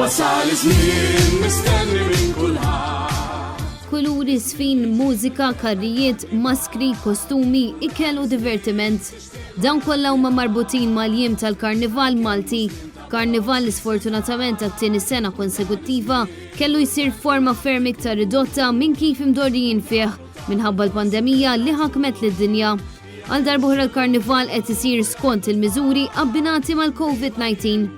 wasal iż-żmien mistenni minn kulħadd. Kuluri, sfin, mużika, karrijiet, maskri, kostumi, ikel u divertiment. Dawn kollha huma marbutin mal-jiem tal-Karnival Malti. Karnival li sfortunatament għat-tieni sena konsekuttiva kellu jsir forma ferm iktar ridotta minn kif imdorrijin fih minħabba l-pandemija li ħakmet lid-dinja. Għal darbohra l-Karnival qed isir skont il-miżuri abbinati mal-COVID-19.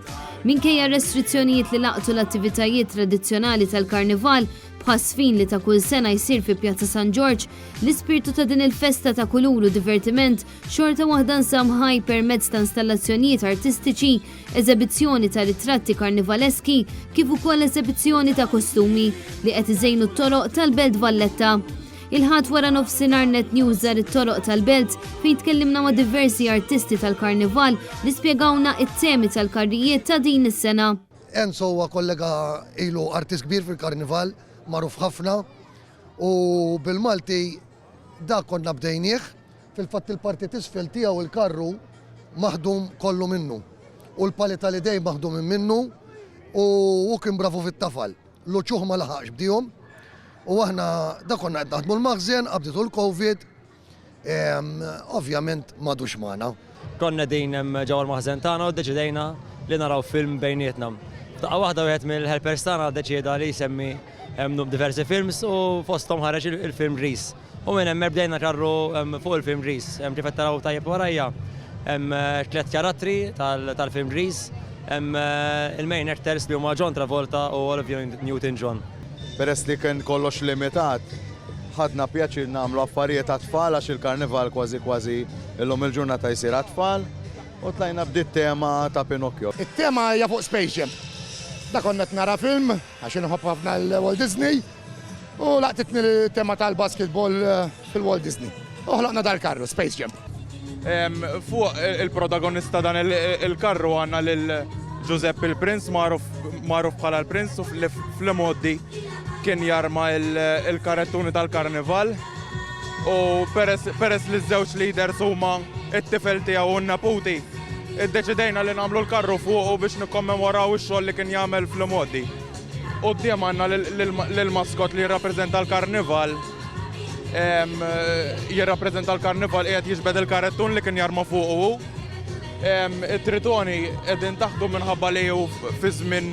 Minkejja restrizzjonijiet li laqtu l-attivitajiet tradizzjonali tal-Karnival bħasfin li ta' kull sena jsir fi Pjazza San George, l-ispirtu ta' din il-festa ta' kulur u divertiment xorta waħda nsamħaj permezz ta' installazzjonijiet artistiċi, eżibizzjoni ta' ritratti karnivaleski kif ukoll eżibizzjoni ta' kostumi li qed iżejnu t-toroq tal-Belt Valletta. Il-ħadd wara nofsinhar Net News żar it-toroq tal-Belt fejn tkellimna ma' diversi artisti tal-Karnival li spjegawna it-temi tal-karrijiet ta' din is-sena. Enzo huwa kollega ilu artist kbir fil-Karnival, magħruf ħafna, u bil-Malti da konna bdejnieh, fil-fatt il-parti tisfel tiegħu il-karru maħdum kollu minnu. U l-pali tal-idej maħdum minnu u kien bravu fit-tafal. L-uċuħ ma laħaqx bdihom. U aħna da konna qed naħdmu l-maħżen qabditu l-Covid, ovvjament m'għadux magħna. Konna din ġewwa l-maħżen tagħna u ddeċidejna li naraw film bejnietna. F'daqqa waħda wieħed mill-helpers tagħna ddeċieda li jsemmi diversi films u fosthom ħareġ il-film Reese. U minn hemm bdejna karru fuq il-film Reese. Kif qed taraw tajjeb warajja hemm 3 karattri tal-film Reese, hemm il-main actors li huma John Travolta u Olivia Newton-John. Peress li kien kollox limitat, ħadna pjaċir nagħmlu affarijiet għat-tfal għax il-Karnival kważi illum il-ġurnata jsir għat-tfal u tlajna bdiet tema ta' Pinocchio. It-tema hija fuq Space Jam. Da konna qed nara film għax inħobb ħafna l-Walt Disney u laqtitni l-tema tal-basketball fil-Walt Disney. Uħloqna dal-karru, Space Jam. Fuq il-protagonista dan il-karru għandna lil Giuseppe il-Prinz, magħruf bħala l-Prinz, u fl-modi kien jarma il-karettuni tal-Karnival u peress li ż-żewġ leaders huma it-tifel tiegħu u n-naputi, iddeċidejna li nagħmlu l-karru fuqu biex nikkommemoraw ix-xogħol li kien jagħmel fl-modi. U d-diem għandna lill-maskot li jirrappreżenta l-Karnival, jirrappreżenta l-Karnival qiegħed jiġbed il-karettun li kien jarma fuqu. It-tritoni qegħdin taħdu minħabba li hu fi żmien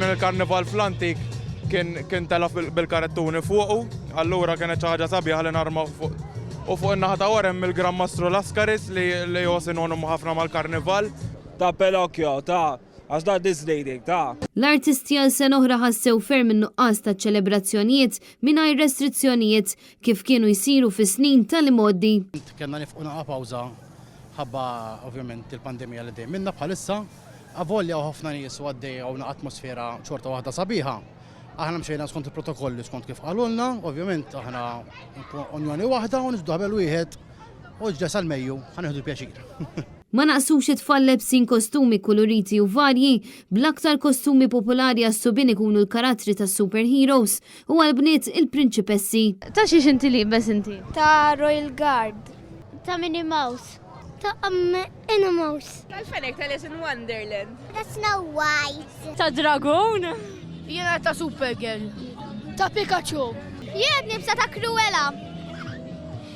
il-Karnival fl-antik kien telaf bil-karettuni fuqu, allura kienet xi ħaġa sabiħa li narma fuq. U fuq in-naħa ta' wara hemm il-Gran Mastru Laskaris li huwa sinonimu ħafna mal-Karnival. Ta' Pinocchio, ta' għax da Disney ta'. L-artisti għal sena oħra ħassew ferm in-nuqqas ta' ċelebrazzjonijiet mingħajr restrizzjonijiet kif kienu jsiru fis-snin tal-imoddi. Kenna nifqu naqa' pawża ħabba ovvjament il-pandemija li dejjem minna bħalissa, avolja u ħafna nies u għaddej u atmosfera xorta waħda sabiħa. Aħna mxejna skont il-protokolli skont kif qalulna, ovvjament aħna unjoni waħda u nisbdu ħabel wieħed u ġdes għal-Mejju ħanieħdu pjaċir. Ma naqsux it-tfal lebsin kostumi koloriti u varji, bl-aktar kostumi popolari għas-subin ikunu l-karattri ta' superheroes u għal-bniet il-prinċipessi. Ta' xiex inti libes inti? Ta' Royal Guard. Ta' Minnie Mouse. Ta' Anna Mouse. Tal-fenek tal-Alice in Wonderland. Ta' Snow White. Ta' Dragon. Jena ta' Supergirl. Ta' Pikachu. Jena nibsa ta' Cruella.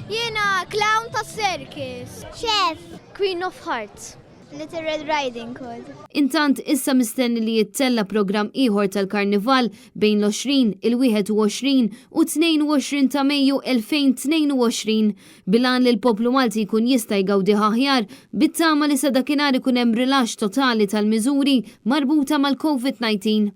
Jena Clown ta' Circus. Chef. Queen of Hearts. Little Red Riding Hood. Intant issa mistenni li jittella program ieħor tal-Karnival bejn l-20, il-21 u 22 ta' Mejju 2022 bilan li l-poplu Malti jkun jista' jgawdi aħjar bit-tama li sa dakinhar ikun hemm rilaxx totali tal-miżuri marbuta mal-COVID-19.